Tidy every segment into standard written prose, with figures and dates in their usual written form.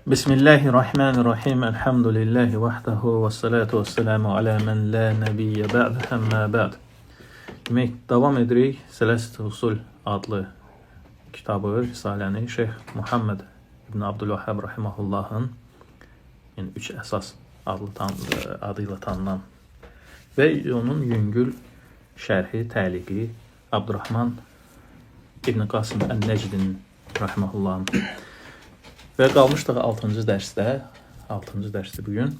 Bismillahirrahmanirrahim. Elhamdülillahi vahdahu və salatu vəssalamu alə mən la nəbiyyə bə'd, əmmə bə'd. Demək, davam edirik Sələs-i Usul adlı kitabı, risaləni Şeyx Muhammed ibn Abdülvahhab rahimahullahın, yəni 3 əsas adıyla tanınan və onun yüngül şərhi, təliqi Abdurrahman ibn Qasım Ən-Nəcdin rahimahullahın. Və qalmışdıq 6-cı dərsdə bugün.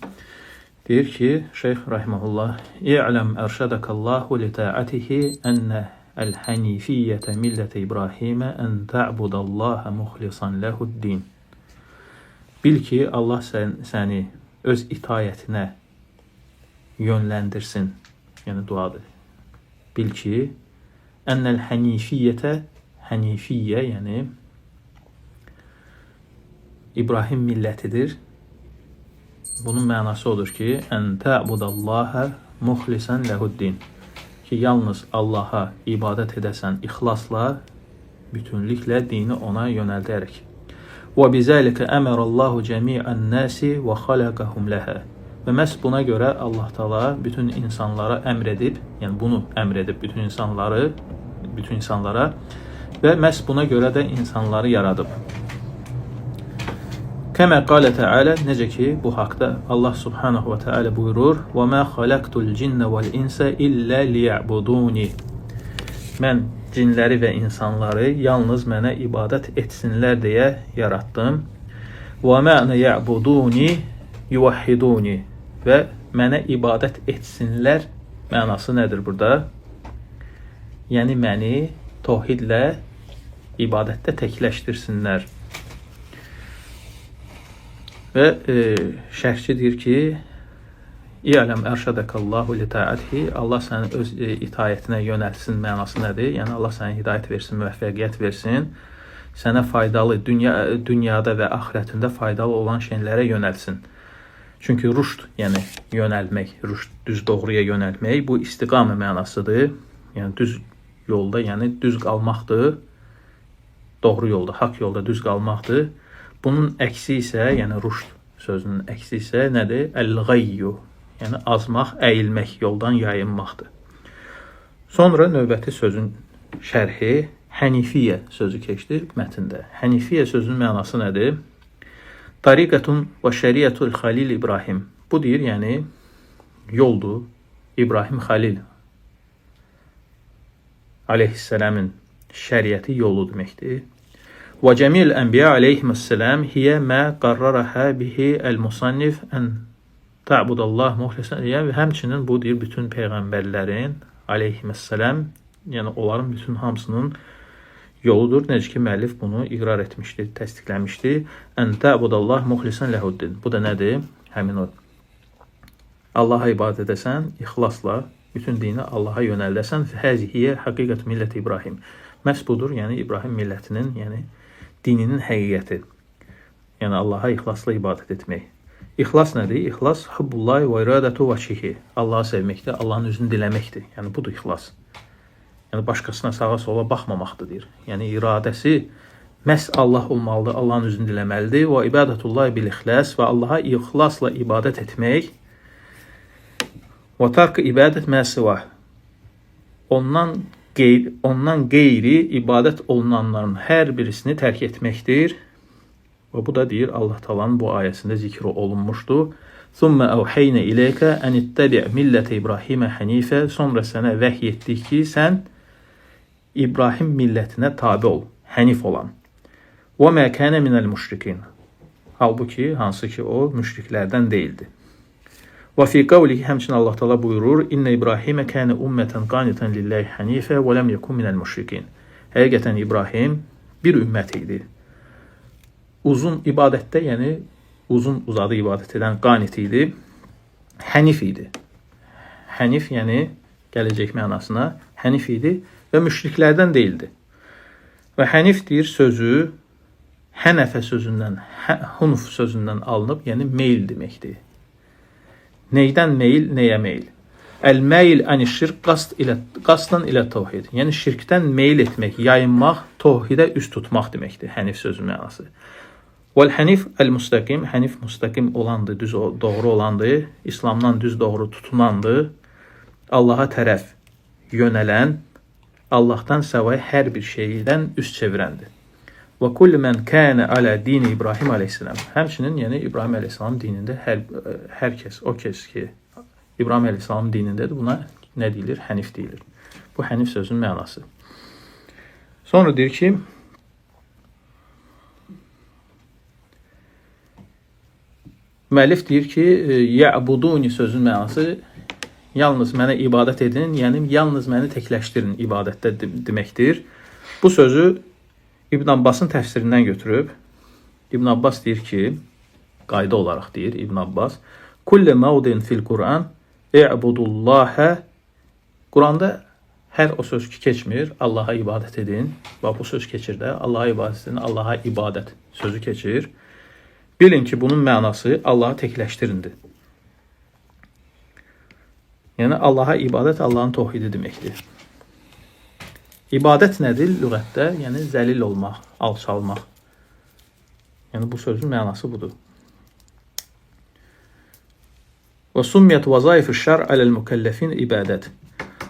Deyir ki, Şeyx rahimehullah: "İ'lem erşadakallahu li ta'atihi enne el-hanifiyyete millete İbrahim'e en ta'budallaha muhlisan lehu'd-din." Bil ki, Allah səni öz itayətinə yönləndirsin. Yəni duadır. Bil ki, ennel hanifiyyete, hanifiyyə yəni İbrahim millətidir. Bunun mənası odur ki, ən ta'budallaha muhlisan lehu'd-din. Ki, yalnız Allaha ibadət edəsən ixlasla, bütünlüklə dini ona yönəldərək. Və bizəlikə əmərallahu cəmi'ən nasi və xalaqahum ləhə. Və məhz buna görə Allah Taala bütün insanlara əmr edib, yəni bunu əmr edib bütün insanlara və məhz buna görə də insanları yaradıb. Kəmə qalə Teala, necə ki, bu haqda Allah Subhanahu və Teala buyurur: "Və mə xalaqtul cinnə vəl insə illə liya'buduni." Mən cinləri və insanları yalnız mənə ibadət etsinlər deyə yaratdım. Və mənə ya'buduni yuvahhiduni. Və mənə ibadət etsinlər mənası nədir burada? Yəni məni təvhidlə ibadətdə təkləşdirsinlər. Və şərhçi deyir ki, İ'lem erşadakallahu li ta'atihi, Allah səni öz itayətinə yönəlsin mənası nədir? Yəni Allah sənə hidayət versin, müvəffəqiyyət versin, sənə faydalı, dünyada və axirətində faydalı olan şeylərə yönəlsin. Çünki rüşd, yəni yönəlmək, rüşd, düz doğruya yönəlmək, bu istiqamə mənasıdır. Yəni düz yolda, yəni düz qalmaqdır, doğru yolda, haqq yolda düz qalmaqdır. Bunun əksi isə, yəni rüşd sözünün əksi isə nədir? Əl-gayyu, yəni azmaq, əyilmək, yoldan yayınmaqdır. Sonra növbəti sözün şərhi hənifiyyə sözü keçdir mətndə. Hənifiyyə sözünün mənası nədir? Tariqatun və şəriətul Xalil İbrahim. Bu deyir, yəni yoldur. İbrahim Xalil aleyhisselamın şəriəti yolu deməkdir. Və cəmil ənbiya aleyhisselam hiyə mə qarrarəhə bihi əl-musannif ən ta'budallah muhlisan. Yəni həmçinin bu deyir bütün peyğəmbərlərin aleyhisselam, yəni onların bütün hamısının yoludur. Necə ki, müəllif bunu iqrar etmişdir, təsdiqləmişdir. Ən ta'budallah muhlisan lehu'd-din. Bu da nədir? Həmin o. Allaha ibadət edəsən, ixlasla, bütün dini Allaha yönəldəsən. Həzihiyyə həqiqət millət İbrahim. Məhz budur, yəni İbrahim millətinin, yəni dininin həqiqəti. Yəni Allaha ixlasla ibadət etmək. İxlas nədir? İxlas hubbullahi və iradətu vəçhihi. Allahı sevməkdir, Allahın üzünü diləməkdir. Yəni budur ixlas. Yəni başqasına sağa sola baxmamaqdır deyir. Yəni iradəsi məhz Allah olmalıdır, Allahın üzünü diləməlidir. Və ibadətullahi bil ixlas, və Allaha ixlasla ibadət etmək. Və tark ibadət məsivə. Ondan qeyri ibadət olunanların hər birisini tərk etməkdir. Və bu da deyir, Allah Taala'nın bu ayəsində zikri olunmuşdur. Thumma awhayna ilayka an ittabi' millete İbrahimə hanifə. Sonra sənə vəhy etdik ki, sən İbrahim millətinə tabe ol, hənif olan. Və mə kənə minəl müşrikin. Halbuki, hansı ki o müşriklərdən deyildi. Və fi qavlihi, həmçinin Allah Taala buyurur: "İnne İbrahimə kənə ummeten qanitan lillahi hanifə və lem yekun minəl müşrikin." Həqiqətən İbrahim bir ümmət idi. Uzun ibadətdə, yəni uzadı ibadət edən qanit idi. Hənif idi. Hənif, yəni gələcək mənasına hənif idi və müşriklərdən deyildi. Və hənif deyir sözü hənəfə sözündən, hunuf sözündən alınıb, yəni meyl deməkdir. Neydən meyl, nəyə meyl? Əl-meyl əni-şirk qasdan ilə təvhid. Yəni şirkdən meyl etmək, yayınmaq, təvhidə üst tutmaq deməkdir hənif sözü mənası. Vəl hənif əl-müstəqim, hənif müstəqim olandır, düz doğru olandır, İslamdan düz doğru tutunandır, Allaha tərəf yönələn, Allahdan savayı hər bir şeydən üz çevirəndir. Və kullu men kana ala dini İbrahim əleyhissalam. Həmçinin, yəni İbrahim əleyhissalam dinində hər kəs, o kəs ki İbrahim əleyhissalam dinindədir, buna nə deyilir? Hənif deyilir. Bu hənif sözünün mənası. Sonra deyir ki, müəllif deyir ki, ya'buduni sözünün mənası yalnız mənə ibadət edin, yəni yalnız məni təkləşdirin ibadətdə deməkdir. Bu sözü İbn Abbasın təfsirindən götürüb. İbn Abbas deyir ki, qayda olaraq deyir İbn Abbas, kullu mawdin fil Quran i'budullaha. Quranda hər o söz ki keçmir, Allaha ibadət edin. Bax bu söz keçir də, Allaha ibadət edin, Allaha ibadət sözü keçir. Bilin ki, bunun mənası Allahı təkləşdirindir. Yəni Allaha ibadət Allahın təvhidi deməkdir. İbadət nədir lüğətdə? Yəni zəlil olmaq, alçalmaq. Yəni bu sözün mənası budur. Və summiyyət vəzaif-i şər aləl-mükəlləfin ibadət.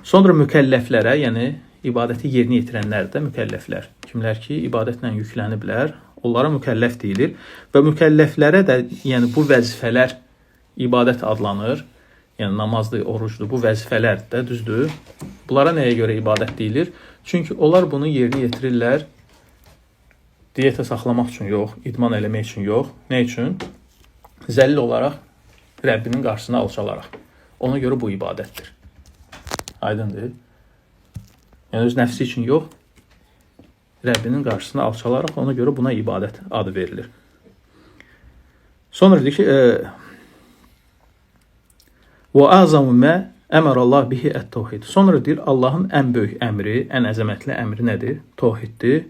Sonra mükəlləflərə, yəni ibadəti yerinə yetirənlər də mükəlləflər. Kimlər ki, ibadətlə yükləniblər, onlara mükəlləf deyilir. Və mükəlləflərə də, yəni bu vəzifələr ibadət adlanır. Yəni namazdır, orucdur, bu vəzifələr də düzdür. Bunlara nəyə görə ibadət deyilir? Çünki onlar bunu yerinə yetirirlər diyetə saxlamaq üçün yox, idman eləmək üçün yox. Nə üçün? Zəlil olaraq Rəbbinin qarşısına alçalaraq. Ona görə bu ibadətdir. Aydındır. Yəni öz nəfsi üçün yox, Rəbbinin qarşısına alçalaraq, ona görə buna ibadət adı verilir. Sonra deyir ki, وَاَعْزَمُ مَا əmər Allah bihi ət-təvhid. Sonra deyir, Allahın ən böyük əmri, ən əzəmətli əmri nədir? Təvhiddir.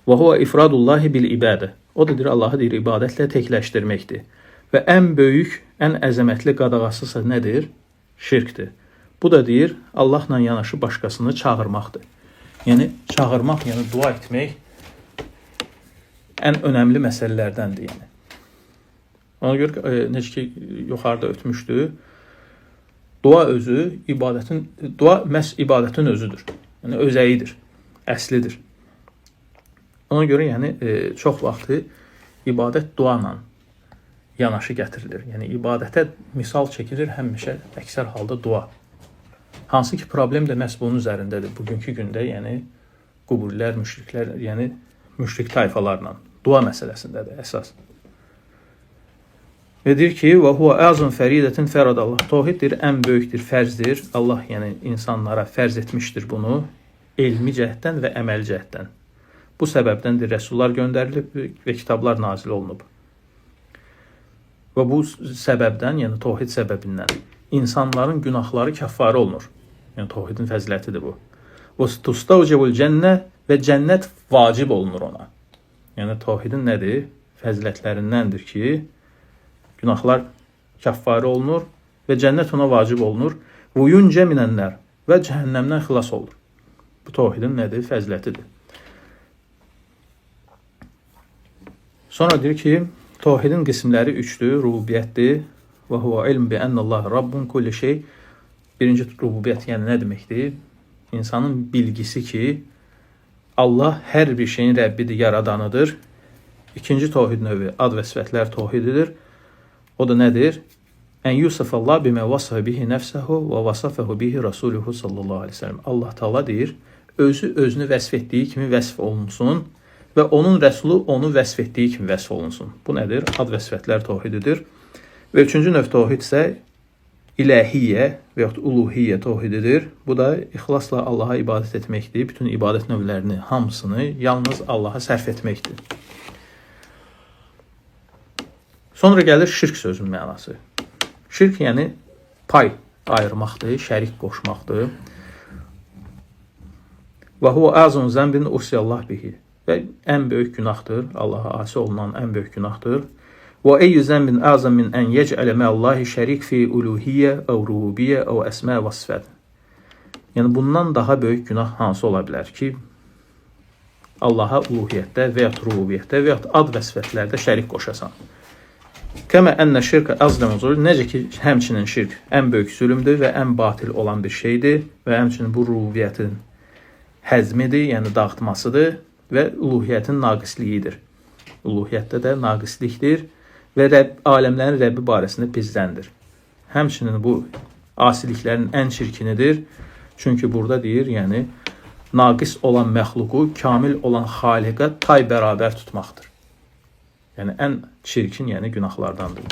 وَهُوَ إِفْرَادُ اللّٰهِ بِالْإِبَادَةِ. O da deyir, Allahı deyir, ibadətlə təkləşdirməkdir. Və ən böyük, ən əzəmətli qadağasısa nədir? Şirkdir. Bu da deyir, Allahla yanaşı başqasını çağırmaqdır. Yəni, çağırmaq, yəni dua etmək ən önəmli məsələlərdəndir. Yəni. Ona görə, necə ki, yuxarıda ötmüşdü, dua özü, dua məhz ibadətin özüdür. Yəni, özəyidir, əslidir. Ona görə, yəni, çox vaxtı ibadət duanla yanaşı gətirilir. Yəni, ibadətə misal çəkilir həmişə, əksər halda dua. Hansı ki, problem də məhz bunun üzərindədir. Bugünkü gündə, yəni, qubullər, müşriklər, yəni, müşrik tayfalarla dua məsələsindədir əsas. Və deyir ki, وَهُوَ əzun fəridətin fəradallah. Təvhiddir, ən böyükdür, fərzdir. Allah, yəni, insanlara fərz etmişdir bunu elmi cəhətdən və əməl cəhətdən. Bu səbəbdəndir, rəsullar göndərilib və kitablar nazil olunub. Və bu səbəbdən, yəni təvhid səbəbindən insanların günahları kəffarə olunur. Yəni təvhidin fəzilətidir bu. وَسْتُسْتَوْجَبُ الْجَنَّةِ Və cənnət vacib olunur ona. Yəni təvhidin nədir? Fəzilətlərindəndir ki, günahlar kəffarə olunur və cənnət ona vacib olunur. وَيُنْجَ مِنَ النَّارِ Və cəhənnəmdən xilas olur. Bu təvhidin nədir? Fəzilətidir. Sonra deyir ki, təvhidin qismləri üçdür, rububiyyətdir. Və huwa ilm bi ennallah rabbun kulli şey. Birinci rububiyyət yəni nə deməkdir? İnsanın bilgisi ki, Allah hər bir şeyin Rəbbidir, yaradanıdır. İkinci təvhid növü ad və sifətlər təvhididir. O da nədir? Ən yusufallah bimə vasafə bihi nəfsəhu və vasafəhu bihi rasuluhu sallallahu aleyhi ve sellem. Allah Teala deyir, özünü vəsf etdiyi kimi vəsf olunsun və onun rəsulu onu vəsf etdiyi kimi vəsf olunsun. Bu nədir? Ad və sifətlər təvhididir. Və üçüncü növ təvhid isə iləhiyyə və yaxud uluhiyyə təvhididir. Bu da ixlasla Allaha ibadət etməkdir. Bütün ibadət növlərini, hamısını yalnız Allaha sərf etməkdir. Sonra gəlir şirk sözünün mənası. Şirk yəni pay ayırmaqdır, şərik qoşmaqdır. Və huwa azun zənbin usiyallah bihi. Və ən böyük günahdır, Allaha asi olunan ən böyük günahdır. Və eyyü zənbin azam min ən yec'ələ mə'allahi şərik fi uluhiyyə, əv rububiyyə, əv əsmə və sifət. Yəni bundan daha böyük günah hansı ola bilər ki, Allaha uluhiyyətdə və ya rububiyyətdə və ya ad və sifətlərdə şərik qoşasan. Kəmə ənnə şirkə əzləmə zulm, necə ki, həmçinin şirk ən böyük zülümdür və ən batil olan bir şeydir və həmçinin bu rububiyyətin həzmidir, yəni dağıtmasıdır və uluhiyyətin naqisliyidir. Uluhiyyətdə də naqislikdir və aləmlərin Rəbbi barəsində pisləndir. Həmçinin bu asiliklərin ən çirkinidir. Çünki burada deyir, yəni naqis olan məxluqu kamil olan xaliqə tay bərabər tutmaqdır. Yəni ən çirkin, yəni günahlardandır.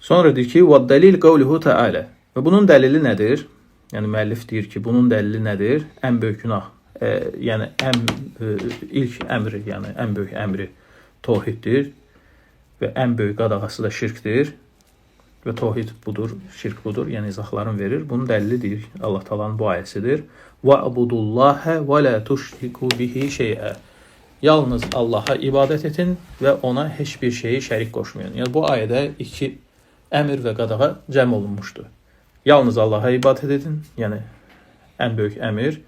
Sonra deyir ki, وَالدَّلِيلِ قَوْلِهُ تَعَالَى və bunun dəlili nədir? Yəni müəllif deyir ki, bunun dəlili nədir? Ən böyük günah, yəni ilk əmri, yəni ən böyük əmri təvhiddir və ən böyük qadağası da şirkdir. Və təvhid budur, şirk budur, yəni izahlarını verir. Bunun dəlili deyir, Allah Taala'nın bu ayəsidir. وَعْبُدُوا وَلَا تُشْرِكُوا بِهِ شَيْئًا. Yalnız Allaha ibadət edin və ona heç bir şeyi şərik qoşmayın. Yəni bu ayədə iki əmr və qadağa cəm olunmuşdur. Yalnız Allaha ibadət edin, yəni ən böyük əmr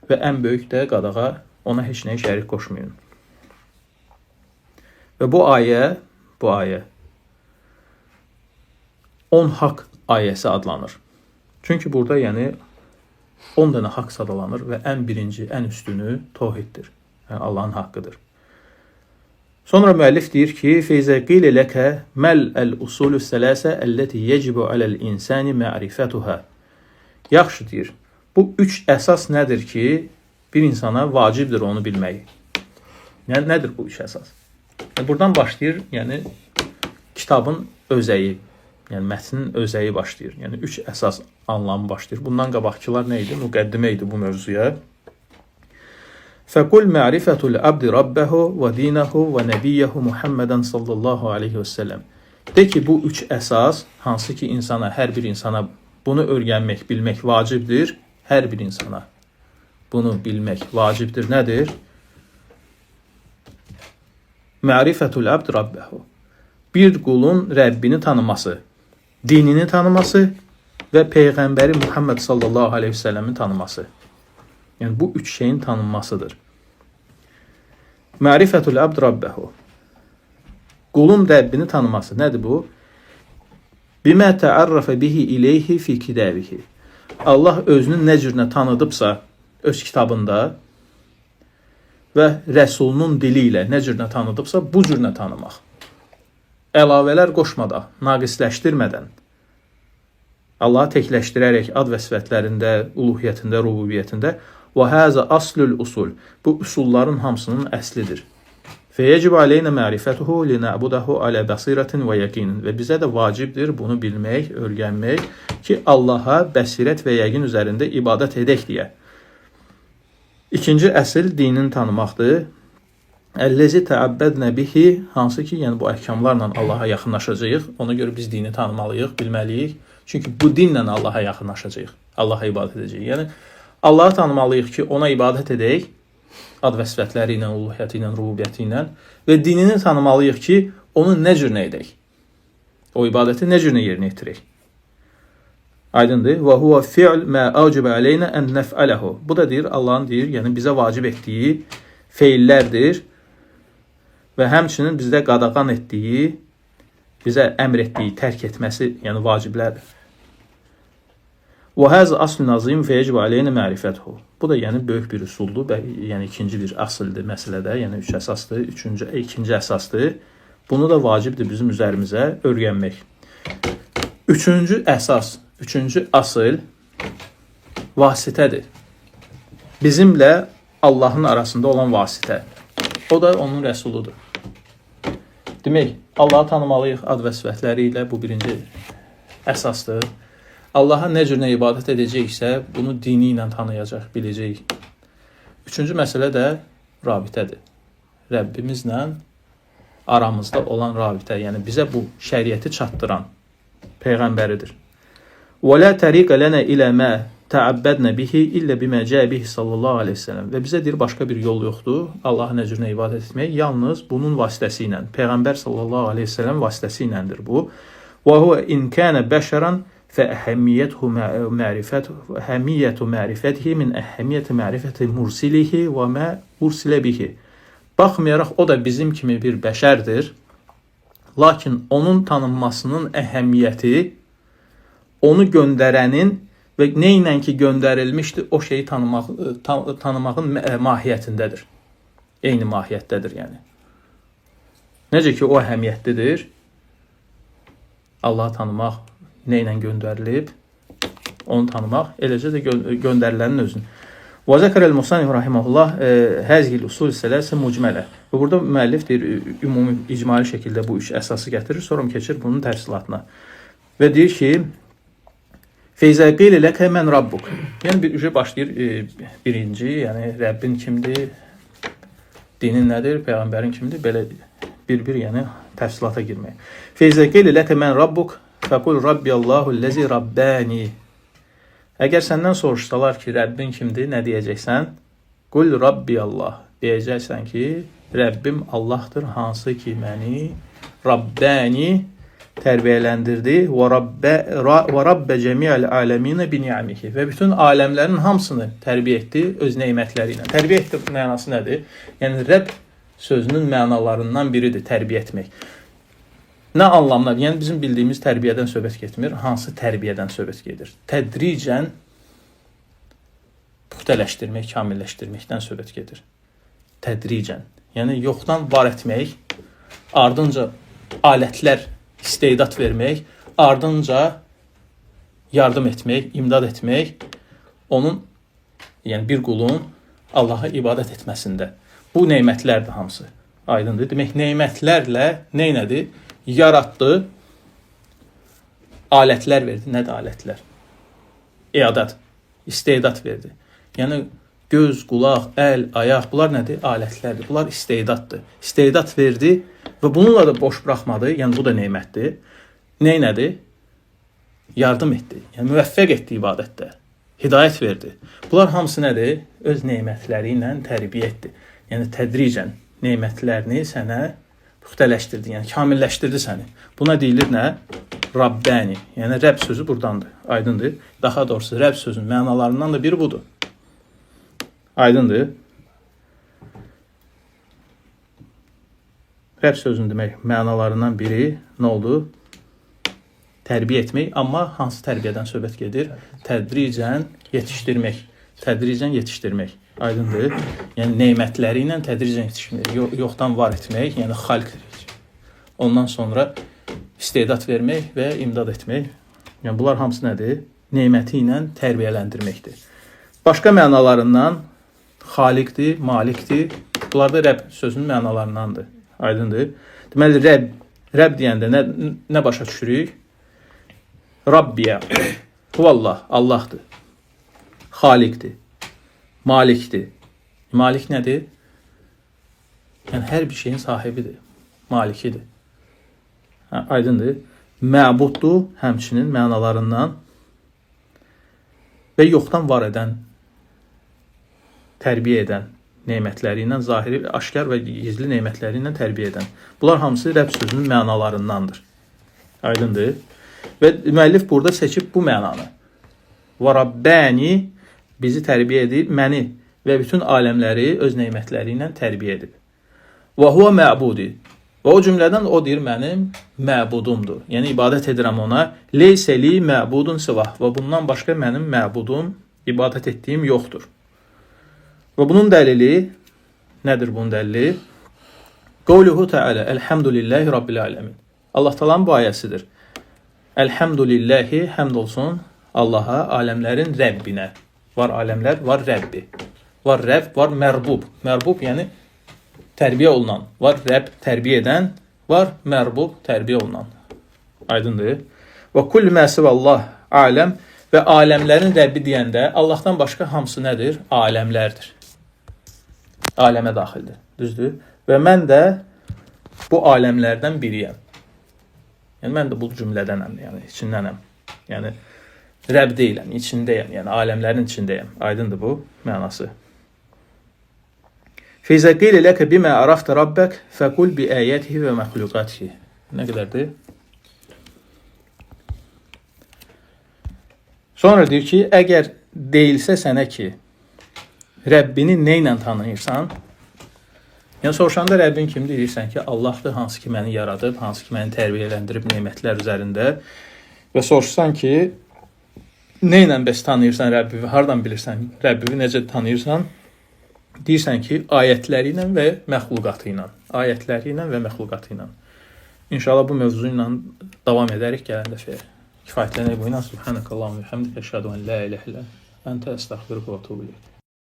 və ən böyük də qadağa, ona heç nəyi şərik qoşmayın. Və bu ayə 10 haqq ayəsi adlanır. Çünki burada yəni 10 dənə haqq sadalanır və ən birinci, ən üstünü təvhiddir. Yəni Allahın haqqıdır. Sonra müəllif deyir ki, "Feyzə qile ləkə məl usulü sələsə əlləti yecibu aləl-insani ma'rifatuha." Yaxşı deyir. Bu 3 əsas nədir ki, bir insana vacibdir onu bilmək. Yəni nədir bu 3 əsas? Buradan başlayır, yəni kitabın özəyi, yəni mətnin özəyi başlayır. Yəni 3 əsas anlamı başlayır. Bundan qabaqçılar nə idi? Müqəddimə idi bu mövzuya. Fəqul ma'rifatul abdi rabbahu və dinahu və nəbiyyehu Muhammedən sallallahu aleyhi və səlləm. De ki, bu 3 əsas, hansı ki insana, hər bir insana bunu öyrənmək, bilmək vacibdir. Hər bir insana bunu bilmək vacibdir. Nədir? Ma'rifatul abdi rabbahu. Bir qulun Rəbbini tanıması, dinini tanıması və Peyğəmbəri Muhammed sallallahu aleyhi və səlləmin tanıması. Yəni bu 3 şeyin tanınmasıdır. Ma'rifatul abd rabbahu. Qulun Rəbbini tanıması. Nədir bu? Bimə təarrafa bihi ileyhi fi kitabihi. Allah özünü nə cürünə tanıdıbsa öz kitabında və Rəsulunun dili ilə nə cürünə tanıdıbsa bu cürünə tanımaq. Əlavələr qoşmadan, naqisləşdirmədən, Allahı təkləşdirərək ad və sifətlərində, uluhiyyətində, rububiyyətində və həzə aslül usul. Bu usulların hamısının əslidir. Fəyəcib aleynə mərifətuhu linəbudahu alə bəsirətin və yəqinin. Və bizə də vacibdir bunu bilmək, öyrənmək ki, Allaha bəsirət və yəqin üzərində ibadət edək deyə. İkinci əsl dinin tanımaqdır. Əlləzi təəbbədnə bihi, hansı ki, yəni bu əhkamlarla Allaha yaxınlaşacağıq. Ona görə biz dini tanımalıyıq, bilməliyik. Çünki bu dinlə Allaha yaxınlaşacağıq, Allaha ibadət edəcəyik. Yəni, Allahı tanımalıyıq ki, ona ibadət edək, ad və sifətləri ilə, uluhiyyəti ilə, rububiyyəti ilə və dinini tanımalıyıq ki, onu nə cür nə edək? O ibadəti nə cür nə yerinə yetirək? Aydındır. Və huvə fi'l mə əvcibə aleynə ən nəf'ələhu. Bu da deyir, Allahın deyir, yəni bizə vacib etdiyi feillərdir və həmçinin bizdə qadağan etdiyi, bizə əmr etdiyi, tərk etməsi, yəni vaciblərdir. Və həzə asl-ı nazim fəyəcib aleynə mərifəthu. Bu da yəni böyük bir üsuldur, yəni ikinci bir asıldır məsələdə, yəni 3 əsasdır, ikinci əsasdır. Bunu da vacibdir bizim üzərimizə öyrənmək. Üçüncü əsas, üçüncü asıl vasitədir. Bizimlə Allahın arasında olan vasitə. O da onun rəsuludur. Demək, Allahı tanımalıyıq ad və sifətləri ilə, bu birinci əsasdır. Allaha nə cür nə ibadət edəcəksə, bunu dini ilə tanıyacaq, biləcək. Üçüncü məsələ də rabitədir. Rəbbimizlə aramızda olan rabitə, yəni bizə bu şəriəti çatdıran Peyğəmbəridir. وَلَا تَرِيقَ لَنَا إِلَى مَا تَعَبَّدْنَ بِهِ إِلَّا بِمَا جَاءَ بِهِ sallallahu aleyhi ve sellem. Və bizə deyir, başqa bir yol yoxdur. Allaha nə cür nə ibadət etmək, yalnız bunun vasitəsi ilə, Peyğəmbər sallallahu aleyhi ve sellem vasitəsi iləndir bu. وَهُوَ إِنْ كَانَ بَشَرًا Fəhəmiyyətu mərifətihi min əhəmiyyəti mərifəti mursilihi və mə ursilə bihi. Baxmayaraq o da bizim kimi bir bəşərdir. Lakin onun tanınmasının əhəmiyyəti onu göndərənin və nə ilə ki göndərilmişdir o şeyi tanımağın mahiyyətindədir. Eyni mahiyyətdədir yəni. Necə ki o əhəmiyyətlidir. Allahı tanımaq nə ilə göndərilib, onu tanımaq, eləcə də göndərilənin özünü. Və zəkərəl musannif rahimehullah həzihil usul sələsə mucmələ. Və burada müəllif deyir, ümumi icmali şəkildə bu üç əsası gətirir, sonra keçir bunun təfsilatına. Və deyir ki, Feyzə qeylə ləkə mən rabbuk. Yəni bir başlayır birinci, yəni Rəbbin kimdir, dinin nədir, Peyğəmbərin kimdir, belə bir yəni təfsilata girmək. Feyzə qeylə ləkə mən rabbuk, fəqul rabbiyallahu ləzi rabbəni. Əgər səndən soruşsalar ki, Rəbbin kimdir, nə deyəcəksən? Qul rabbiyallah. Deyəcəksən ki, Rəbbim Allahdır, hansı ki məni rabbəni tərbiyələndirdi və rabbə cəmiəl aləminə bi ni'amihi və bütün aləmlərin hamısını tərbiyə etdi öz nemətləri ilə. Tərbiyə etdi mənası nədir? Yəni Rəbb sözünün mənalarından biridir tərbiyə etmək. Nə anlamda? Yəni bizim bildiyimiz tərbiyədən söhbət getmir. Hansı tərbiyədən söhbət gedir? Tədricən puxtələşdirmək, kamilləşdirməkdən söhbət gedir. Tədricən. Yəni yoxdan var etmək, ardınca alətlər istedad vermək, ardınca yardım etmək, imdad etmək, onun, yəni bir qulun Allaha ibadət etməsində. Bu nemətlərdir hamısı. Aydındır. Demək, nemətlərlə neynədir? Yaratdı, alətlər verdi. Nədir alətlər? İadət, istedad verdi. Yəni, göz, qulaq, əl, ayaq, bunlar nədir? Alətlərdir. Bunlar istedaddır. İstedad verdi və bununla da boş buraxmadı. Yəni, bu da nemətdir. Neynədir? Yardım etdi. Yəni, müvəffəq etdi ibadətdə. Hidayət verdi. Bunlar hamısı nədir? Öz nemətləri ilə tərbiyə etdi. Yəni, tədricən nemətlərini sənə puxtələşdirdi. Yəni, kamilləşdirdi səni. Buna deyilir nə? Rabbəni. Yəni, Rəbb sözü buradandır. Aydındır. Daha doğrusu, Rəbb sözünün mənalarından da biri budur. Aydındır. Rəbb sözünün demək mənalarından biri nə oldu? Tərbiyə etmək. Amma hansı tərbiyədən söhbət gedir? Tədricən yetişdirmək. Tədricən yetişdirmək. Aydındır. Yəni, nemətləri ilə tədricən yetişdirmək. Yoxdan var etmək, yəni xalq. Ondan sonra istedad vermək və imdad etmək. Yəni, bunlar hamısı nədir? Neməti ilə tərbiyələndirməkdir. Başqa mənalarından xaliqdir, malikdir. Bunlar da Rəbb sözünün mənalarındandır. Aydındır. Deməli, Rəbb deyəndə nə başa düşürük? Rabbiya, huvallah, Allahdır. Xaliqdir, malikdir. Malik nədir? Yəni, hər bir şeyin sahibidir, malikidir. Aydındır. Məbuddur, həmçinin mənalarından və yoxdan var edən, tərbiyə edən nemətləri ilə, zahiri, aşkar və gizli nemətləri ilə tərbiyə edən. Bunlar hamısı Rəbb sözünün mənalarındandır. Aydındır. Və müəllif burada seçib bu mənanı. Və Rabbəni bizi tərbiyə edib, məni və bütün aləmləri öz nemətləri ilə tərbiyə edib. Və huvə məbudi. Və o cümlədən o deyir, mənim məbudumdur. Yəni, ibadət edirəm ona. Leysəli məbudun sıvah. Və bundan başqa mənim məbudum, ibadət etdiyim yoxdur. Və bunun dəlili, nədir bunun dəlili? Qavluhu Teala, Elhamdülillahi Rabbil Alemin. Allah Taala'nın bu ayəsidir. Elhamdülillahi, həmd olsun Allaha, aləmlərin Rəbbinə. Var aləmlər, var Rəbbi. Var Rəbb, var mərbub. Mərbub, yəni tərbiyə olunan. Var Rəbb, tərbiyə edən. Var mərbub, tərbiyə olunan. Aydındır. Və kulli məsəv Allah aləm və aləmlərin Rəbbi deyəndə Allahdan başqa hamısı nədir? Aləmlərdir. Aləmə daxildir. Düzdür? Və mən də bu aləmlərdən biriyəm. Yəni, mən də bu cümlədənəm, yəni içindənəm. Yəni, Rəbb deyiləm, içindəyəm, yəni aləmlərin içindəyəm. Aydındır bu mənası. Feyzə qeylə ləkə bimə arafta rabbək fəqul bi əyətihi və məxluqatihi. Nə qədərdir? Sonra deyir ki, əgər deyilsə sənə ki, Rəbbini nə ilə tanıyırsan? Yəni soruşanda Rəbbin kimdir? Deyirsən ki, Allahdır, hansı ki məni yaradıb, hansı ki məni tərbiyələndirib nemətlər üzərində. Və soruşsan ki, nə ilə bəs tanıyırsan Rəbbivi? Hardan bilirsən Rəbbivi, necə tanıyırsan? Deyirsən ki, ayətləri ilə və məxluqatı ilə. Ayətləri ilə və məxluqatı ilə. İnşallah bu mövzu ilə davam edərik gələn dəfəyə. Kifayətlənək bu ilə. Subhanəkallahumma və bihamdikə əşhədu en la ilahe illə əntə əstəğfiruka və etûbü ileyk.